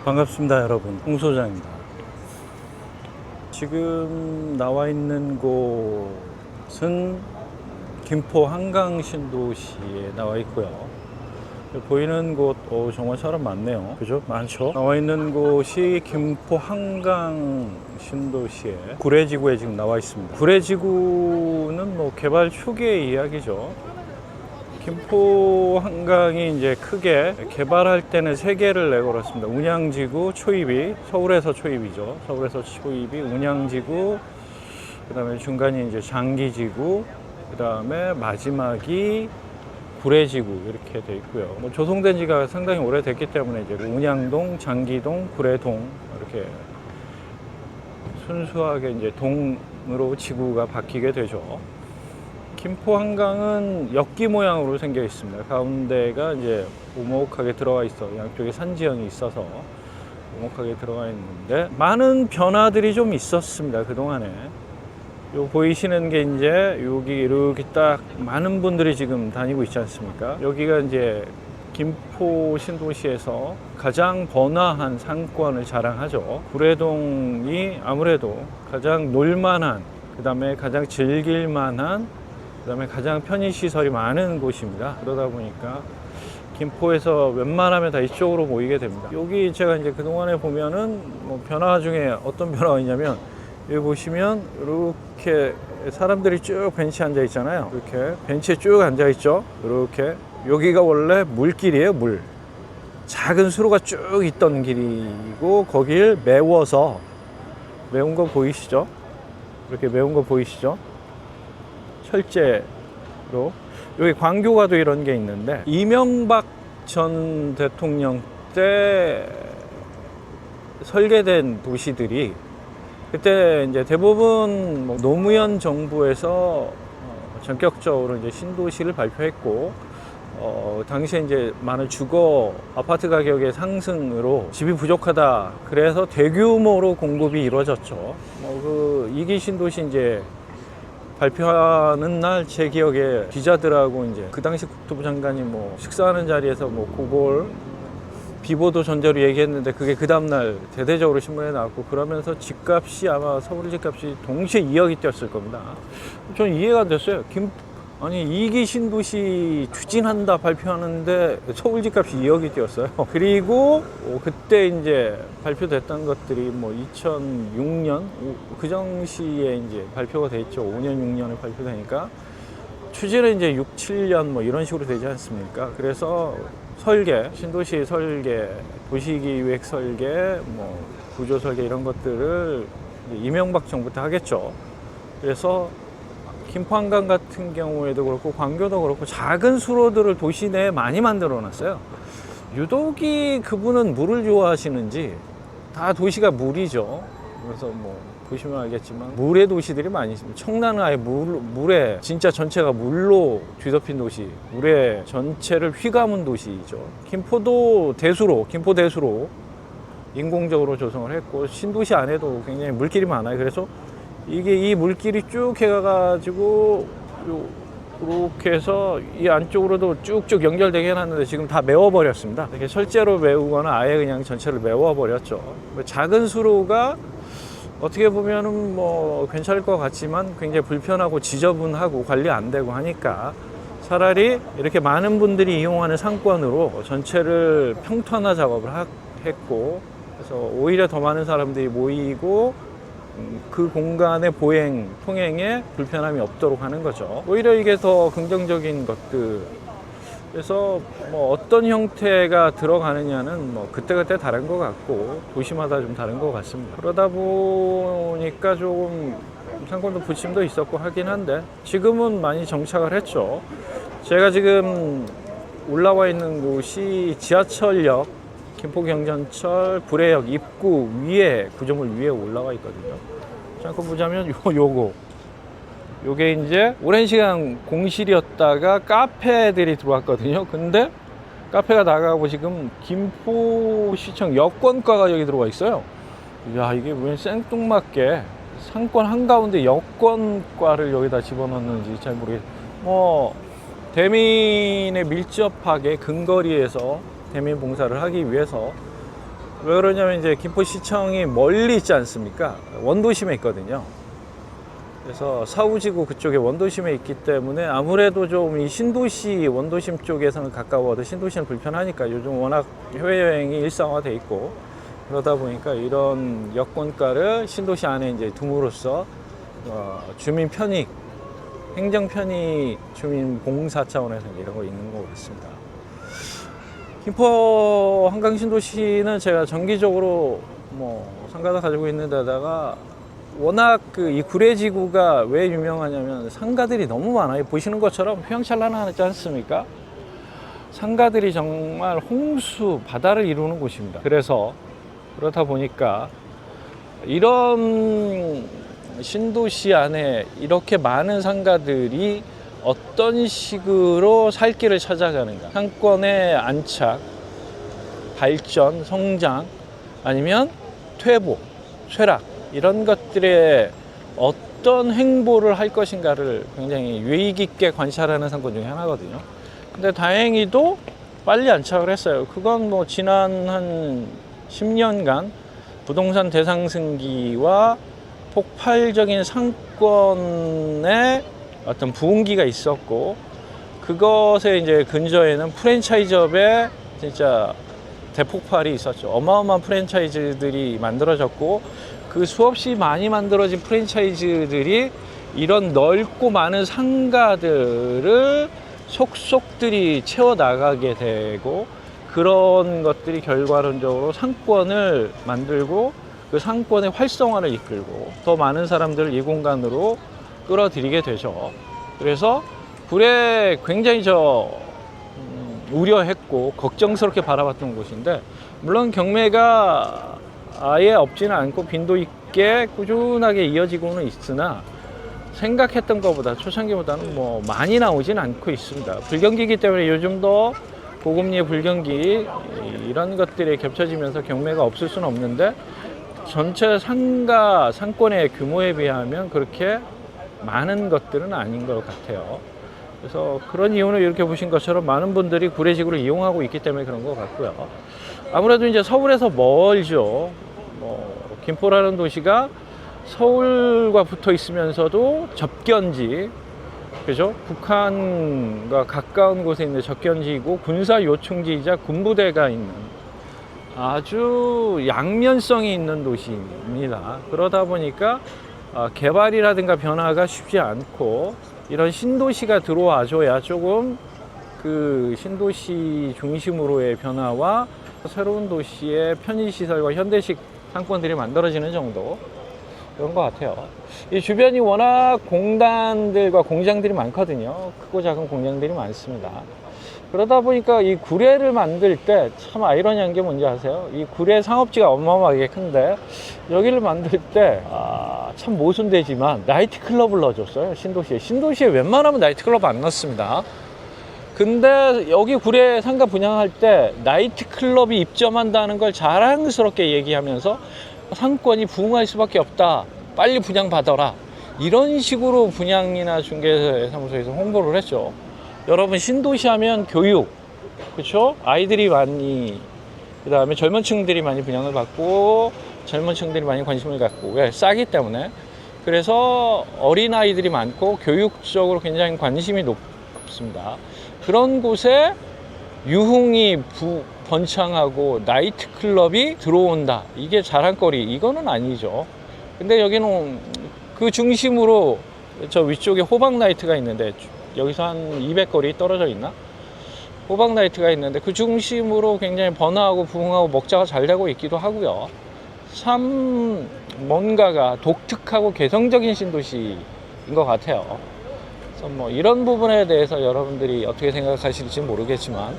반갑습니다 여러분, 홍 소장입니다. 지금 나와 있는 곳은 김포 한강 신도시에 나와 있고요. 보이는 곳 정말 사람 많네요. 그죠? 많죠? 나와 있는 곳이 김포 한강 신도시의 구례지구에 지금 나와 있습니다. 구례지구는 뭐 개발 초기의 이야기죠. 김포 한강이 이제 크게 개발할 때는 세 개를 내걸었습니다. 운양지구, 초입이, 서울에서 초입이죠. 서울에서 초입이 운양지구, 그 다음에 중간이 이제 장기지구, 그 다음에 마지막이 구례지구 이렇게 돼 있고요. 뭐 조성된 지가 상당히 오래됐기 때문에 이제 운양동, 장기동, 구례동 이렇게 순수하게 이제 동으로 지구가 바뀌게 되죠. 김포 한강은 엽기 모양으로 생겨 있습니다. 가운데가 이제 오목하게 들어가 있어. 양쪽에 산지형이 있어서 오목하게 들어가 있는데 많은 변화들이 좀 있었습니다. 그동안에. 요 보이시는 게 이제 여기 이렇게 딱 많은 분들이 지금 다니고 있지 않습니까? 여기가 이제 김포 신도시에서 가장 번화한 상권을 자랑하죠. 구례동이 아무래도 가장 놀만한, 그 다음에 가장 즐길만한, 그 다음에 가장 편의시설이 많은 곳입니다. 그러다 보니까 김포에서 웬만하면 다 이쪽으로 모이게 됩니다. 여기 제가 이제 그동안에 보면은 뭐 변화 중에 어떤 변화가 있냐면, 여기 보시면 이렇게 사람들이 쭉 벤치에 앉아 있잖아요. 이렇게 벤치에 쭉 앉아 있죠. 이렇게 여기가 원래 물길이에요. 물 작은 수로가 쭉 있던 길이고, 거길 메워서, 메운 거 보이시죠? 이렇게 메운 거 보이시죠? 철제로. 여기 광교가도 이런 게 있는데, 이명박 전 대통령 때 설계된 도시들이 그때 이제 대부분 뭐 노무현 정부에서 전격적으로 이제 신도시를 발표했고, 당시에 이제 많은 주거 아파트 가격의 상승으로 집이 부족하다. 그래서 대규모로 공급이 이루어졌죠. 그 2기 신도시 이제 발표하는 날 제 기억에 기자들하고 이제 그 당시 국토부 장관이 뭐 식사하는 자리에서 뭐 그걸 비보도 전제로 얘기했는데, 그게 그 다음날 대대적으로 신문에 나왔고, 그러면서 집값이 아마 서울 집값이 동시에 2억이 뛰었을 겁니다. 저는 이해가 안 됐어요. 아니 2기 신도시 추진한다 발표하는데 서울 집값이 2억이 뛰었어요. 그리고 그때 이제 발표됐던 것들이 뭐 2006년 그 당시에 이제 발표가 돼 있죠. 5년 6년에 발표되니까 추진은 이제 6, 7년 뭐 이런 식으로 되지 않습니까? 그래서 설계, 신도시 설계, 도시기획 설계, 뭐 구조 설계 이런 것들을 이명박 정부 때 하겠죠. 그래서 김포 한강 같은 경우에도 그렇고 광교도 그렇고 작은 수로들을 도시 내에 많이 만들어 놨어요. 유독이 그분은 물을 좋아하시는지 다 도시가 물이죠. 그래서 뭐 보시면 알겠지만 물의 도시들이 많이 있습니다. 청라는 아예 물에 진짜 전체가 물로 뒤덮인 도시, 물의 전체를 휘감은 도시죠. 김포도 대수로, 김포 대수로 인공적으로 조성을 했고, 신도시 안에도 굉장히 물길이 많아요. 그래서 이게 이 물길이 쭉 해가지고 이렇게 해서 이 안쪽으로도 쭉쭉 연결되게 해놨는데 지금 다 메워버렸습니다. 이렇게 철제로 메우거나 아예 그냥 전체를 메워버렸죠. 작은 수로가 어떻게 보면은 뭐 괜찮을 것 같지만 굉장히 불편하고 지저분하고 관리 안 되고 하니까, 차라리 이렇게 많은 분들이 이용하는 상권으로 전체를 평탄화 작업을 했고, 그래서 오히려 더 많은 사람들이 모이고 그 공간의 통행에 불편함이 없도록 하는 거죠. 오히려 이게 더 긍정적인 것들. 그래서 뭐 어떤 형태가 들어가느냐는 뭐 그때그때 다른 것 같고, 도시마다 좀 다른 것 같습니다. 그러다 보니까 조금 상권도 부침도 있었고 하긴 한데, 지금은 많이 정착을 했죠. 제가 지금 올라와 있는 곳이 지하철역, 김포경전철 구례역 입구 위에, 구조물 위에 올라와 있거든요. 잠깐 보자면 요게 이제 오랜 시간 공실이었다가 카페들이 들어왔거든요. 근데 카페가 나가고 지금 김포시청 여권과가 여기 들어와 있어요. 야, 이게 왜 생뚱맞게 상권 한가운데 여권과를 여기다 집어넣는지 잘 모르겠어요. 뭐 대민에 밀접하게 근거리에서 대민 봉사를 하기 위해서 왜 그러냐면 이제 김포시청이 멀리 있지 않습니까? 원도심에 있거든요. 그래서 사후지구 그쪽에 원도심에 있기 때문에 아무래도 좀 이 신도시 원도심 쪽에서는 가까워도 신도시는 불편하니까 요즘 워낙 해외여행이 일상화돼 있고 그러다 보니까 이런 여권가를 신도시 안에 이제 둠으로써 주민 편익, 행정 편익, 주민 봉사 차원에서 이런 거 있는 것 같습니다. 김포 한강 신도시는 제가 정기적으로 상가도 가지고 있는 데다가 워낙 이 구례지구가 왜 유명하냐면 상가들이 너무 많아요. 보시는 것처럼 휘황찬란하지 않습니까? 상가들이 정말 홍수 바다를 이루는 곳입니다. 그러다 보니까 이런 신도시 안에 이렇게 많은 상가들이 어떤 식으로 살 길을 찾아가는가, 상권의 안착, 발전, 성장, 아니면 퇴보, 쇠락, 이런 것들에 어떤 행보를 할 것인가를 굉장히 유의 깊게 관찰하는 상권 중에 하나거든요. 근데 다행히도 빨리 안착을 했어요. 그건 지난 한 10년간 부동산 대상승기와 폭발적인 상권의 어떤 부흥기가 있었고, 그것에 이제 근저에는 프랜차이즈업의 진짜 대폭발이 있었죠. 어마어마한 프랜차이즈들이 만들어졌고, 그 수없이 많이 만들어진 프랜차이즈들이 이런 넓고 많은 상가들을 속속들이 채워나가게 되고, 그런 것들이 결과론적으로 상권을 만들고 그 상권의 활성화를 이끌고 더 많은 사람들을 이 공간으로 끌어들이게 되죠. 그래서 구례 굉장히 우려했고 걱정스럽게 바라봤던 곳인데, 물론 경매가 아예 없지는 않고 빈도 있게 꾸준하게 이어지고는 있으나 생각했던 것보다 초창기보다는 많이 나오진 않고 있습니다. 불경기이기 때문에 요즘도 고금리의 불경기 이런 것들이 겹쳐지면서 경매가 없을 수는 없는데, 전체 상권의 규모에 비하면 그렇게 많은 것들은 아닌 것 같아요. 그래서 그런 이유는 이렇게 보신 것처럼 많은 분들이 구례지구를 이용하고 있기 때문에 그런 것 같고요. 아무래도 이제 서울에서 멀죠. 김포라는 도시가 서울과 붙어 있으면서도 접견지, 그죠? 북한과 가까운 곳에 있는 접견지이고 군사 요충지이자 군부대가 있는 아주 양면성이 있는 도시입니다. 그러다 보니까 개발이라든가 변화가 쉽지 않고, 이런 신도시가 들어와줘야 조금 그 신도시 중심으로의 변화와 새로운 도시의 편의시설과 현대식 상권들이 만들어지는 정도, 그런 것 같아요. 이 주변이 워낙 공단들과 공장들이 많거든요. 크고 작은 공장들이 많습니다. 그러다 보니까 이 구례를 만들 때 참 아이러니한 게 뭔지 아세요? 이 구례 상업지가 어마어마하게 큰데 여기를 만들 때 참 모순되지만 나이트클럽을 넣어줬어요. 신도시에 웬만하면 나이트클럽 안 넣습니다. 근데 여기 구례 상가 분양할 때 나이트클럽이 입점한다는 걸 자랑스럽게 얘기하면서 상권이 부흥할 수밖에 없다, 빨리 분양받아라, 이런 식으로 분양이나 중개사무소에서 홍보를 했죠. 여러분, 신도시 하면 교육, 그렇죠? 아이들이 많이, 그 다음에 젊은 층들이 많이 분양을 받고 젊은 층들이 많이 관심을 갖고, 왜? 싸기 때문에. 그래서 어린아이들이 많고 교육적으로 굉장히 관심이 높습니다. 그런 곳에 유흥이 번창하고 나이트클럽이 들어온다, 이게 자랑거리, 이거는 아니죠. 근데 여기는 그 중심으로 저 위쪽에 호박나이트가 있는데, 여기서 한 200거리 떨어져 있나? 호박나이트가 있는데 그 중심으로 굉장히 번화하고 부흥하고 먹자가 잘 되고 있기도 하고요. 참 뭔가가 독특하고 개성적인 신도시인 것 같아요. 그래서 이런 부분에 대해서 여러분들이 어떻게 생각하실지 모르겠지만,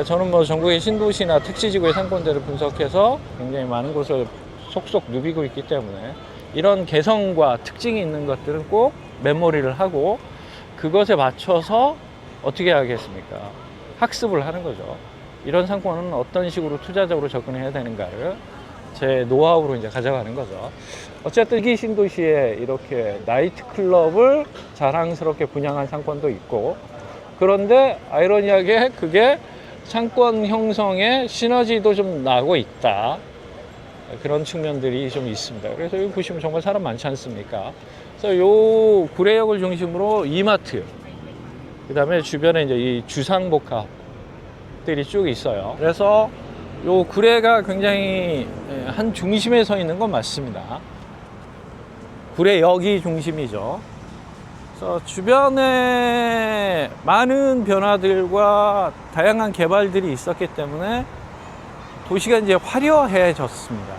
저는 전국의 신도시나 택지지구의 상권들을 분석해서 굉장히 많은 곳을 속속 누비고 있기 때문에 이런 개성과 특징이 있는 것들은 꼭 메모리를 하고 그것에 맞춰서 어떻게 하겠습니까? 학습을 하는 거죠. 이런 상권은 어떤 식으로 투자적으로 접근해야 되는가를 제 노하우로 이제 가져가는 거죠. 어쨌든 이 신도시에 이렇게 나이트클럽을 자랑스럽게 분양한 상권도 있고, 그런데 아이러니하게 그게 상권 형성에 시너지도 좀 나고 있다. 그런 측면들이 좀 있습니다. 그래서 여기 보시면 정말 사람 많지 않습니까? 그래서 요 구례역을 중심으로 이마트, 그 다음에 주변에 이제 이 주상복합들이 쭉 있어요. 그래서 요 구례가 굉장히 한 중심에 서 있는 건 맞습니다. 구례역이 중심이죠. 그래서 주변에 많은 변화들과 다양한 개발들이 있었기 때문에 도시가 이제 화려해졌습니다.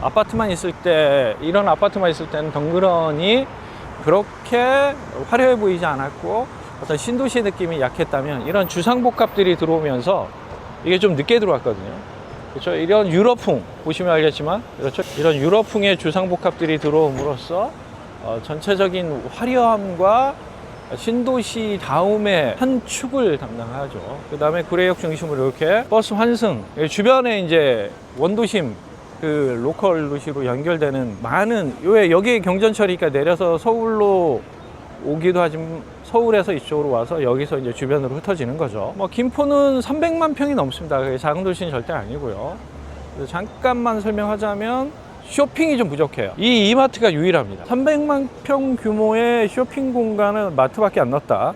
아파트만 있을 때, 이런 아파트만 있을 때는 덩그러니 그렇게 화려해 보이지 않았고 어떤 신도시 느낌이 약했다면, 이런 주상복합들이 들어오면서 이게 좀 늦게 들어왔거든요. 그렇죠? 이런 유럽풍, 보시면 알겠지만, 그렇죠? 이런 유럽풍의 주상복합들이 들어옴으로써 전체적인 화려함과 신도시 다음에 한 축을 담당하죠. 그 다음에 구례역 중심으로 이렇게 버스 환승, 주변에 이제 원도심, 그 로컬 도시로 연결되는 많은, 여기 경전철이니까 내려서 서울로 오기도 하지만 서울에서 이쪽으로 와서 여기서 이제 주변으로 흩어지는 거죠. 뭐 김포는 300만 평이 넘습니다. 그게 작은 도시는 절대 아니고요. 잠깐만 설명하자면 쇼핑이 좀 부족해요. 이 이마트가 유일합니다. 300만 평 규모의 쇼핑 공간은 마트밖에 안 넣었다.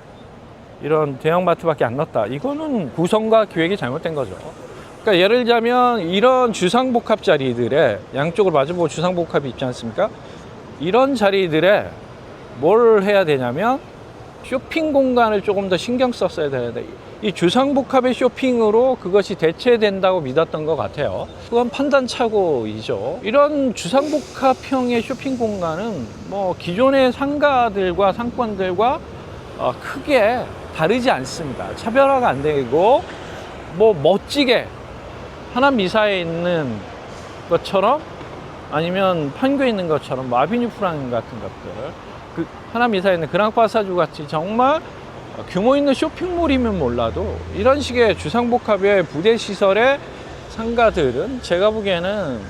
이런 대형 마트밖에 안 넣었다. 이거는 구성과 기획이 잘못된 거죠. 그러니까 예를 들자면 이런 주상복합 자리들에, 양쪽으로 마주보고 주상복합이 있지 않습니까? 이런 자리들에 뭘 해야 되냐면 쇼핑 공간을 조금 더 신경 썼어야 되는데, 이 주상복합의 쇼핑으로 그것이 대체된다고 믿었던 것 같아요. 그건 판단착오이죠. 이런 주상복합형의 쇼핑 공간은 뭐 기존의 상가들과 상권들과 크게 다르지 않습니다. 차별화가 안 되고, 뭐 멋지게 하남 미사에 있는 것처럼, 아니면 판교에 있는 것처럼, 아비뉴 프랑 같은 것들, 그 하남 미사에 있는 그랑파사주 같이 정말 규모 있는 쇼핑몰이면 몰라도 이런 식의 주상복합의 부대시설의 상가들은 제가 보기에는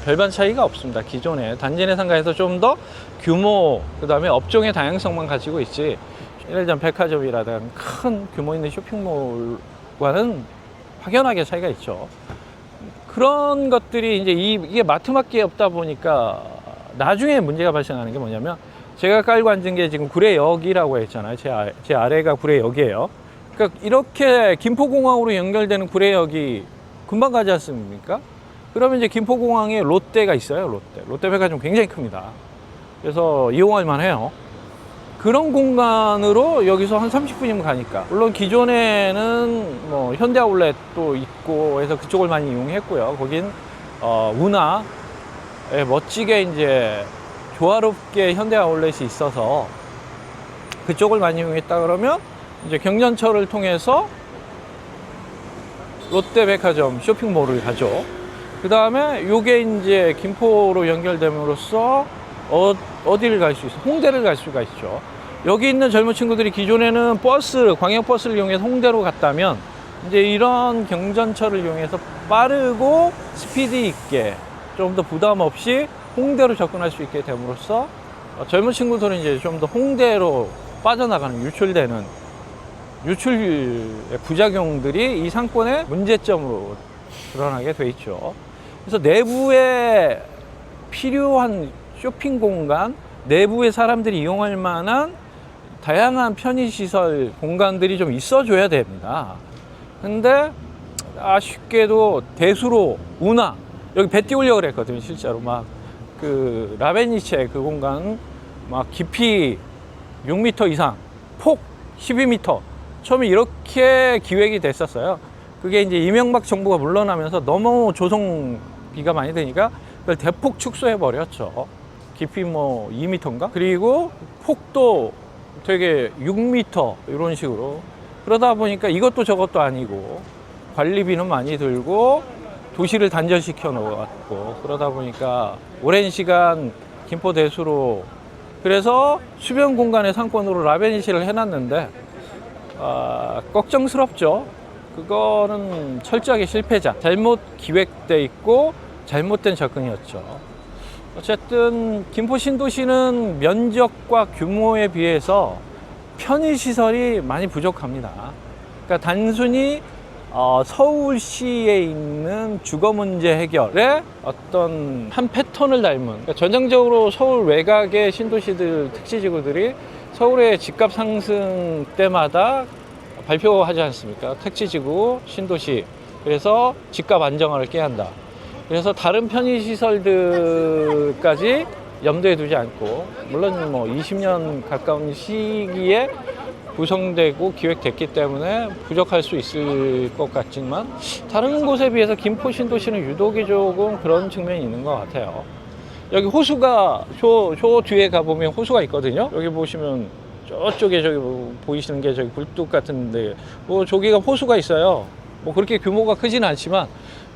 별반 차이가 없습니다. 기존의 단지 내 상가에서 좀 더 규모, 그 다음에 업종의 다양성만 가지고 있지, 예를 들면 백화점이라든가 큰 규모 있는 쇼핑몰과는 확연하게 차이가 있죠. 그런 것들이 이제 이게 마트밖에 없다 보니까 나중에 문제가 발생하는 게 뭐냐면, 제가 깔고 앉은 게 지금 구례역이라고 했잖아요. 제 아래가 구례역이에요. 그러니까 이렇게 김포공항으로 연결되는 구례역이 금방 가지 않습니까? 그러면 이제 김포공항에 롯데가 있어요. 롯데백화점 굉장히 큽니다. 그래서 이용할 만해요. 그런 공간으로 여기서 한 30분이면 가니까, 물론 기존에는 뭐 현대아울렛도 있고 해서 그쪽을 많이 이용했고요. 거긴 운하에 멋지게 이제 조화롭게 현대아울렛이 있어서 그쪽을 많이 이용했다 그러면, 이제 경전철을 통해서 롯데백화점 쇼핑몰을 가죠. 그 다음에 요게 이제 김포로 연결됨으로써 어디를 갈 수 있어? 홍대를 갈 수가 있죠. 여기 있는 젊은 친구들이 기존에는 광역버스를 이용해서 홍대로 갔다면, 이제 이런 경전철을 이용해서 빠르고 스피드 있게 좀 더 부담 없이 홍대로 접근할 수 있게 됨으로써 젊은 친구들은 이제 좀 더 홍대로 빠져나가는, 유출의 부작용들이 이 상권의 문제점으로 드러나게 돼 있죠. 그래서 내부에 필요한 쇼핑 공간, 내부에 사람들이 이용할 만한 다양한 편의시설 공간들이 좀 있어줘야 됩니다. 근데 아쉽게도 대수로 운하, 여기 배 띄우려고 그랬거든요. 실제로 막 그 라베니체 그 공간 막 깊이 6m 이상, 폭 12m, 처음에 이렇게 기획이 됐었어요. 그게 이제 이명박 정부가 물러나면서 너무 조성비가 많이 드니까 그걸 대폭 축소해 버렸죠. 깊이 뭐 2m인가? 그리고 폭도 되게 6m 이런 식으로. 그러다 보니까 이것도 저것도 아니고 관리비는 많이 들고 도시를 단절시켜 놓았고, 그러다 보니까 오랜 시간 김포 대수로, 그래서 주변 공간의 상권으로 라베니시를 해놨는데 걱정스럽죠. 그거는 철저하게 실패자, 잘못 기획돼 있고 잘못된 접근이었죠. 어쨌든 김포 신도시는 면적과 규모에 비해서 편의시설이 많이 부족합니다. 그러니까 단순히 서울시에 있는 주거 문제 해결의 어떤 한 패턴을 닮은, 그러니까 전형적으로 서울 외곽의 신도시들, 택지지구들이 서울의 집값 상승 때마다 발표하지 않습니까? 택지지구, 신도시. 그래서 집값 안정화를 꾀한다. 그래서 다른 편의시설들까지 염두에 두지 않고, 물론 뭐 20년 가까운 시기에 구성되고 기획됐기 때문에 부족할 수 있을 것 같지만, 다른 곳에 비해서 김포 신도시는 유독이 조금 그런 측면이 있는 것 같아요. 여기 호수가 저 뒤에 가보면 호수가 있거든요. 여기 보시면 저쪽에 저기 보이시는 게 저기 굴뚝 같은데, 뭐 저기가 호수가 있어요. 뭐 그렇게 규모가 크지는 않지만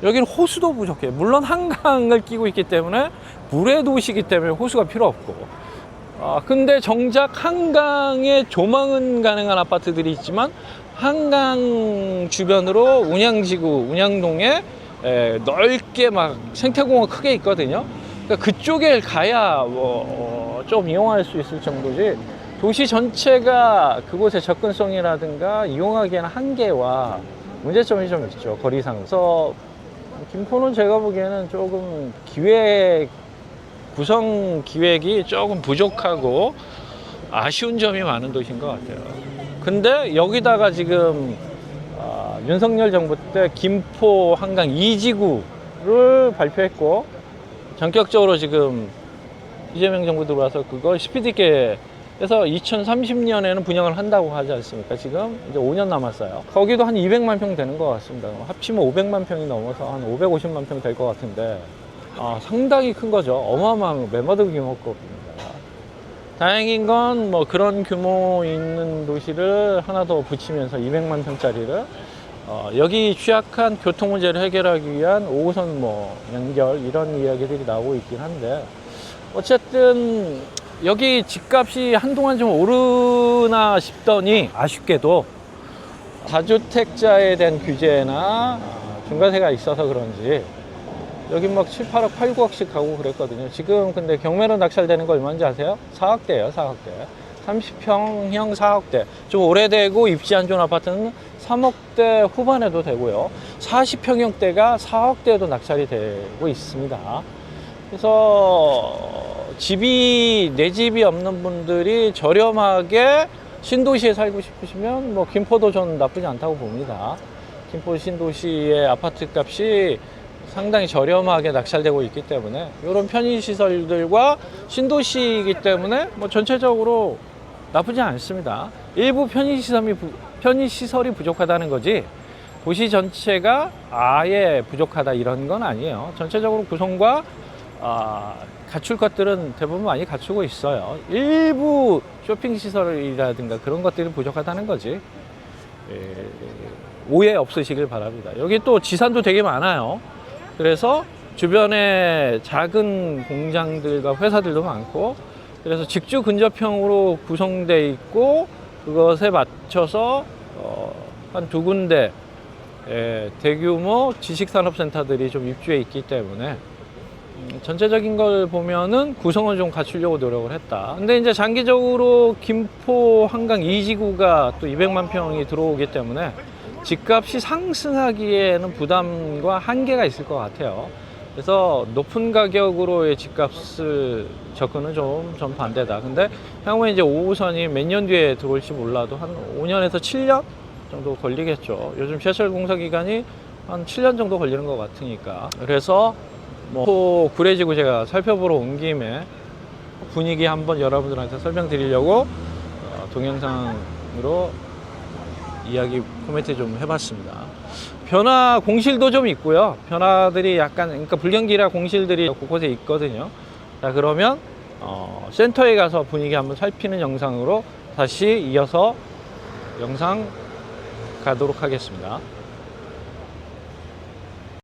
여기는 호수도 부족해요. 물론 한강을 끼고 있기 때문에 물의 도시이기 때문에 호수가 필요 없고, 근데 정작 한강에 조망은 가능한 아파트들이 있지만 한강 주변으로 운양지구, 운양동에 넓게 막 생태공원 크게 있거든요. 그러니까 그쪽에 가야 좀 이용할 수 있을 정도지, 도시 전체가 그곳의 접근성이라든가 이용하기에는 한계와 문제점이 좀 있죠, 거리상. 그래서 김포는 제가 보기에는 조금 구성 기획이 조금 부족하고 아쉬운 점이 많은 도시인 것 같아요. 근데 여기다가 지금 윤석열 정부 때 김포 한강 2지구를 발표했고, 전격적으로 지금 이재명 정부 들어와서 그걸 스피드 있게 해서 2030년에는 분양을 한다고 하지 않습니까? 지금 이제 5년 남았어요. 거기도 한 200만 평 되는 것 같습니다. 합치면 500만 평이 넘어서 한 550만 평 될 것 같은데, 상당히 큰 거죠. 어마어마한 메마드 규모급입니다. 다행인 건 뭐 그런 규모 있는 도시를 하나 더 붙이면서 200만 평짜리를 여기 취약한 교통 문제를 해결하기 위한 5호선 뭐 연결, 이런 이야기들이 나오고 있긴 한데, 어쨌든 여기 집값이 한동안 좀 오르나 싶더니 아쉽게도 다주택자에 대한 규제나 중과세가 있어서 그런지 여기 막 7, 8억, 8, 9억씩 가고 그랬거든요. 지금 근데 경매로 낙찰되는 거 얼마인지 아세요? 4억대예요, 4억대. 30평형 4억대. 좀 오래되고 입지 안 좋은 아파트는 3억대 후반에도 되고요. 40평형대가 4억대에도 낙찰이 되고 있습니다. 그래서 내 집이 없는 분들이 저렴하게 신도시에 살고 싶으시면 뭐 김포도 전 나쁘지 않다고 봅니다. 김포 신도시의 아파트 값이 상당히 저렴하게 낙찰되고 있기 때문에, 이런 편의시설들과 신도시이기 때문에 뭐 전체적으로 나쁘지 않습니다. 일부 편의시설이 부족하다는 거지 도시 전체가 아예 부족하다 이런 건 아니에요. 전체적으로 구성과 갖출 것들은 대부분 많이 갖추고 있어요. 일부 쇼핑시설이라든가 그런 것들이 부족하다는 거지, 오해 없으시길 바랍니다. 여기 또 지산도 되게 많아요. 그래서 주변에 작은 공장들과 회사들도 많고, 그래서 직주 근접형으로 구성되어 있고, 그것에 맞춰서 한 2군데 대규모 지식산업센터들이 좀 입주해 있기 때문에 전체적인 걸 보면은 구성을 좀 갖추려고 노력을 했다. 근데 이제 장기적으로 김포 한강 2지구가 또 200만 평이 들어오기 때문에 집값이 상승하기에는 부담과 한계가 있을 것 같아요. 그래서 높은 가격으로의 집값을 접근은 좀 반대다. 근데 향후에 이제 5호선이 몇 년 뒤에 들어올지 몰라도 한 5년에서 7년 정도 걸리겠죠. 요즘 지하철 공사 기간이 한 7년 정도 걸리는 것 같으니까. 그래서 뭐 구례지구 제가 살펴보러 온 김에 분위기 한번 여러분들한테 설명드리려고 동영상으로 이야기 코멘트 좀 해봤습니다. 변화 공실도 좀 있고요. 변화들이 약간, 그러니까 불경기라 공실들이 곳곳에 있거든요. 자, 그러면 센터에 가서 분위기 한번 살피는 영상으로 다시 이어서 영상 가도록 하겠습니다.